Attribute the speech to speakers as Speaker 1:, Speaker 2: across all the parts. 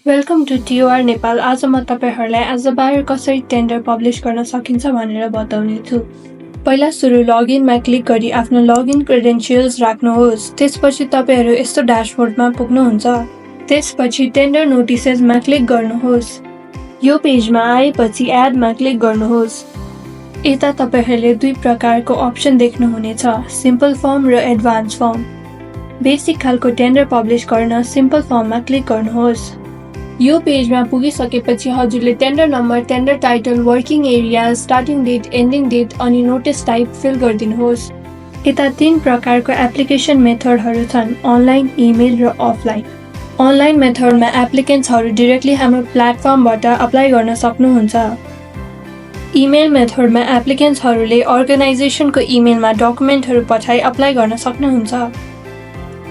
Speaker 1: Welcome to TOR Nepal. आज म तपाईहरुलाई आजबार कसरी टेन्डर पब्लिश गर्न सकिन्छ भनेर बताउने छु। पहिला सुरु लगइनमा क्लिक गरी आफ्नो लगइन क्रेडेन्शियल्स राख्नुहोस्। त्यसपछि तपाईहरु यस्तो ड्याशबोर्डमा पुग्नुहुन्छ। त्यसपछि टेन्डर नोटिसेसमा क्लिक गर्नुहोस्। यो पेजमा आएपछि एडमा क्लिक गर्नुहोस्। यता तपाईहरुले दुई प्रकारको अप्सन देख्नुहुनेछ, सिम्पल फर्म र एडभान्स फर्म। बेसिक खालको टेन्डर पब्लिश गर्न सिम्पल फर्ममा क्लिक गर्नुहोस्। यो पेजमा पुगिसकेपछि हजुरले tender number, tender title, working area, starting date, ending date अनि नोटिस टाइप फिल गरिदिनुहोस्। यता तीन प्रकारको एप्लिकेसन मेथडहरू छन्, अनलाइन, इमेल र अफलाइन। अनलाइन मेथडमा एप्लिकेन्ट्सहरू डाइरेक्टली हाम्रो प्लेटफर्मबाट अप्लाई गर्न सक्नुहुन्छ। इमेल मेथडमा एप्लिकेन्ट्सहरूले अर्गनाइजेसनको इमेलमा डकुमेन्टहरू पठाई अप्लाई गर्न सक्नुहुन्छ।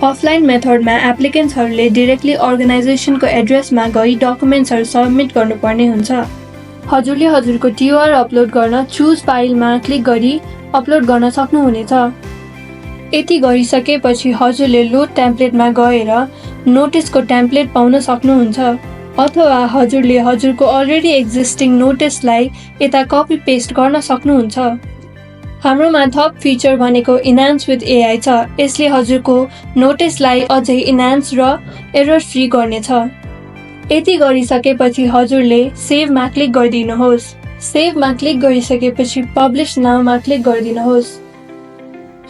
Speaker 1: अफलाइन मेथडमा एप्लिकेन्ट्सहरूले डाइरेक्टली अर्गनाइजेसनको एड्रेसमा गई डकुमेन्ट्सहरू सबमिट गर्नुपर्ने हुन्छ। हजुरले हजुरको TOR अपलोड गर्न चुज फाइलमा क्लिक गरी अपलोड गर्न सक्नुहुनेछ। यति गरिसकेपछि हजुरले लोड टेम्प्लेटमा गएर नोटिसको टेम्प्लेट पाउन सक्नुहुन्छ, अथवा हजुरले हजुरको अलरेडी एक्जिस्टिङ नोटिसलाई यता कपी पेस्ट गर्न सक्नुहुन्छ। हाम्रोमा थप फिचर भनेको इन्हान्स विथ AI छ। यसले हजुरको नोटिसलाई अझै इन्हान्स र एरर फ्री गर्नेछ। यति गरिसकेपछि हजुरले सेभमा क्लिक गरिदिनुहोस्। सेभमा क्लिक गरिसकेपछि पब्लिश नाउमा क्लिक गरिदिनुहोस्।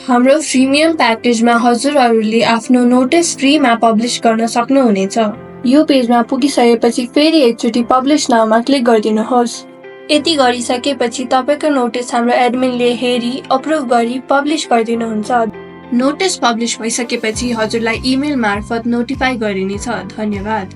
Speaker 1: हाम्रो प्रिमियम प्याकेजमा हजुरहरूले आफ्नो नोटिस फ्रीमा पब्लिश गर्न सक्नुहुनेछ। यो पेजमा पुगिसकेपछि फेरि एकचोटि पब्लिश नाउमा क्लिक गरिदिनुहोस्। यति गरिसकेपछि तपाईको नोटिस हाम्रो एडमिनले हेरी अप्रुभ गरी पब्लिश गरिदिनुहुन्छ। नोटिस पब्लिश भइसकेपछि हजुरलाई इमेल मार्फत नोटिफाई गरिनेछ। धन्यवाद।